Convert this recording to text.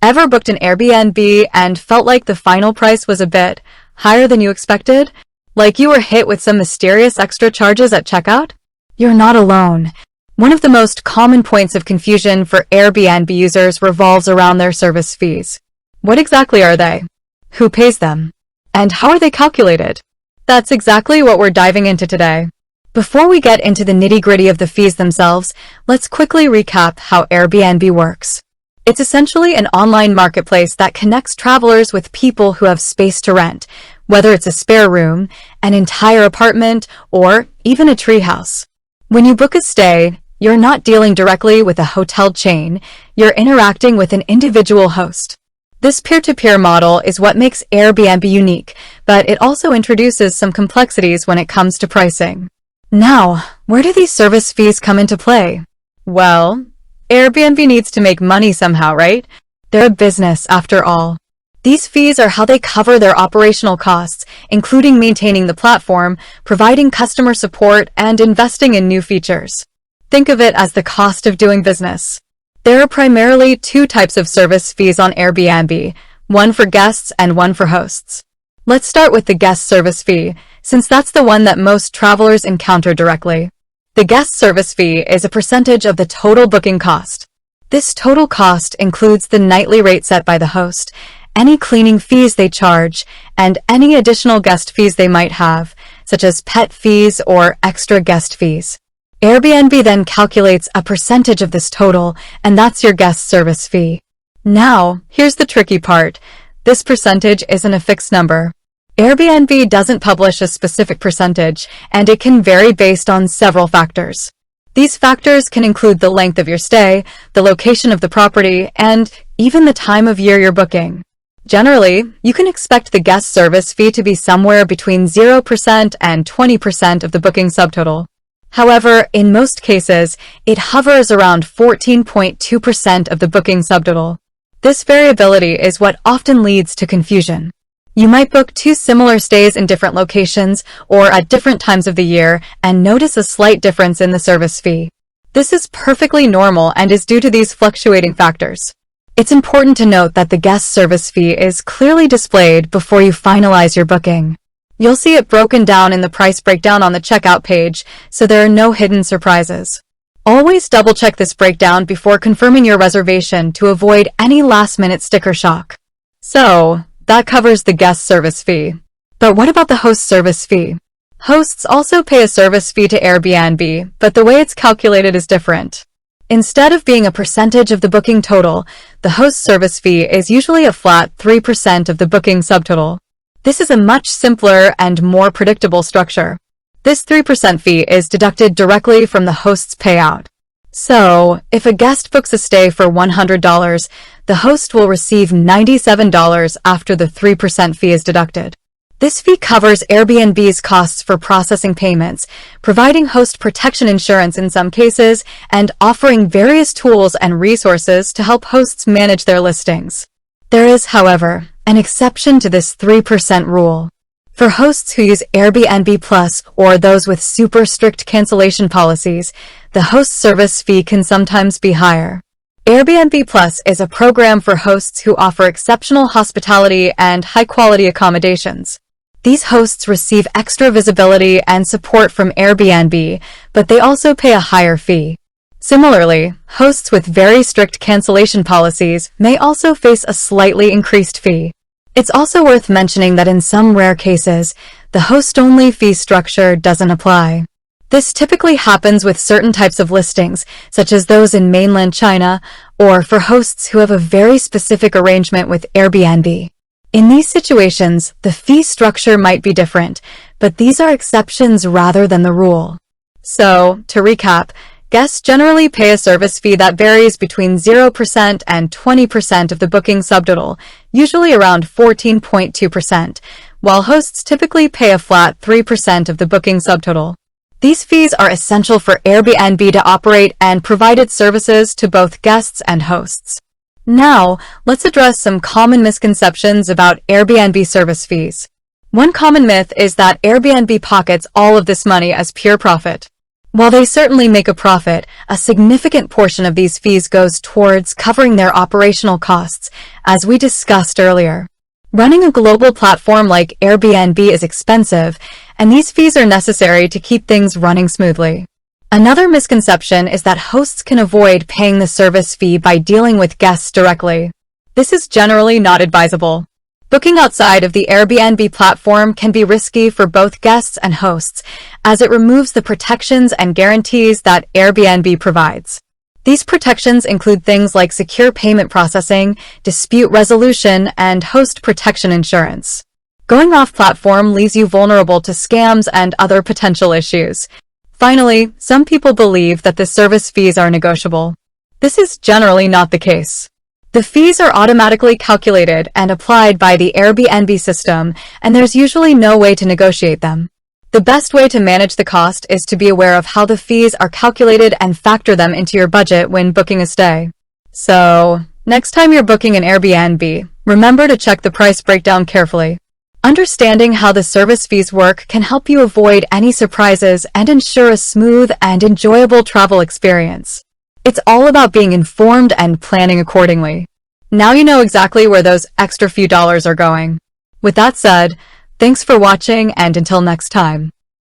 Ever booked an Airbnb and felt like the final price was a bit higher than you expected? Like you were hit with some mysterious extra charges at checkout? You're not alone. One of the most common points of confusion for Airbnb users revolves around their service fees. What exactly are they? Who pays them? And how are they calculated? That's exactly what we're diving into today. Before we get into the nitty-gritty of the fees themselves, let's quickly recap how Airbnb works. It's essentially an online marketplace that connects travelers with people who have space to rent, whether it's a spare room, an entire apartment, or even a treehouse. When you book a stay, you're not dealing directly with a hotel chain, you're interacting with an individual host. This peer-to-peer model is what makes Airbnb unique, but it also introduces some complexities when it comes to pricing. Now, where do these service fees come into play? Well, Airbnb needs to make money somehow, right? They're a business, after all. These fees are how they cover their operational costs, including maintaining the platform, providing customer support, and investing in new features. Think of it as the cost of doing business. There are primarily two types of service fees on Airbnb, one for guests and one for hosts. Let's start with the guest service fee, since that's the one that most travelers encounter directly. The guest service fee is a percentage of the total booking cost. This total cost includes the nightly rate set by the host, any cleaning fees they charge, and any additional guest fees they might have, such as pet fees or extra guest fees. Airbnb then calculates a percentage of this total, and that's your guest service fee. Now, here's the tricky part. This percentage isn't a fixed number. Airbnb doesn't publish a specific percentage, and it can vary based on several factors. These factors can include the length of your stay, the location of the property, and even the time of year you're booking. Generally, you can expect the guest service fee to be somewhere between 0% and 20% of the booking subtotal. However, in most cases, it hovers around 14.2% of the booking subtotal. This variability is what often leads to confusion. You might book two similar stays in different locations or at different times of the year and notice a slight difference in the service fee. This is perfectly normal and is due to these fluctuating factors. It's important to note that the guest service fee is clearly displayed before you finalize your booking. You'll see it broken down in the price breakdown on the checkout page, so there are no hidden surprises. Always double-check this breakdown before confirming your reservation to avoid any last-minute sticker shock. So, that covers the guest service fee. But what about the host service fee? Hosts also pay a service fee to Airbnb, but the way it's calculated is different. Instead of being a percentage of the booking total, the host service fee is usually a flat 3% of the booking subtotal. This is a much simpler and more predictable structure. This 3% fee is deducted directly from the host's payout. So, if a guest books a stay for $100, the host will receive $97 after the 3% fee is deducted. This fee covers Airbnb's costs for processing payments, providing host protection insurance in some cases, and offering various tools and resources to help hosts manage their listings. There is, however, an exception to this 3% rule. For hosts who use Airbnb Plus or those with super strict cancellation policies, the host service fee can sometimes be higher. Airbnb Plus is a program for hosts who offer exceptional hospitality and high-quality accommodations. These hosts receive extra visibility and support from Airbnb, but they also pay a higher fee. Similarly, hosts with very strict cancellation policies may also face a slightly increased fee. It's also worth mentioning that in some rare cases, the host-only fee structure doesn't apply. This typically happens with certain types of listings, such as those in mainland China, or for hosts who have a very specific arrangement with Airbnb. In these situations, the fee structure might be different, but these are exceptions rather than the rule. So, to recap, guests generally pay a service fee that varies between 0% and 20% of the booking subtotal, usually around 14.2%, while hosts typically pay a flat 3% of the booking subtotal. These fees are essential for Airbnb to operate and provide its services to both guests and hosts. Now, let's address some common misconceptions about Airbnb service fees. One common myth is that Airbnb pockets all of this money as pure profit. While they certainly make a profit, a significant portion of these fees goes towards covering their operational costs, as we discussed earlier. Running a global platform like Airbnb is expensive, and these fees are necessary to keep things running smoothly. Another misconception is that hosts can avoid paying the service fee by dealing with guests directly. This is generally not advisable. Booking outside of the Airbnb platform can be risky for both guests and hosts, as it removes the protections and guarantees that Airbnb provides. These protections include things like secure payment processing, dispute resolution, and host protection insurance. Going off-platform leaves you vulnerable to scams and other potential issues. Finally, some people believe that the service fees are negotiable. This is generally not the case. The fees are automatically calculated and applied by the Airbnb system, and there's usually no way to negotiate them. The best way to manage the cost is to be aware of how the fees are calculated and factor them into your budget when booking a stay. So, next time you're booking an Airbnb, remember to check the price breakdown carefully. Understanding how the service fees work can help you avoid any surprises and ensure a smooth and enjoyable travel experience. It's all about being informed and planning accordingly. Now you know exactly where those extra few dollars are going. With that said, thanks for watching, and until next time.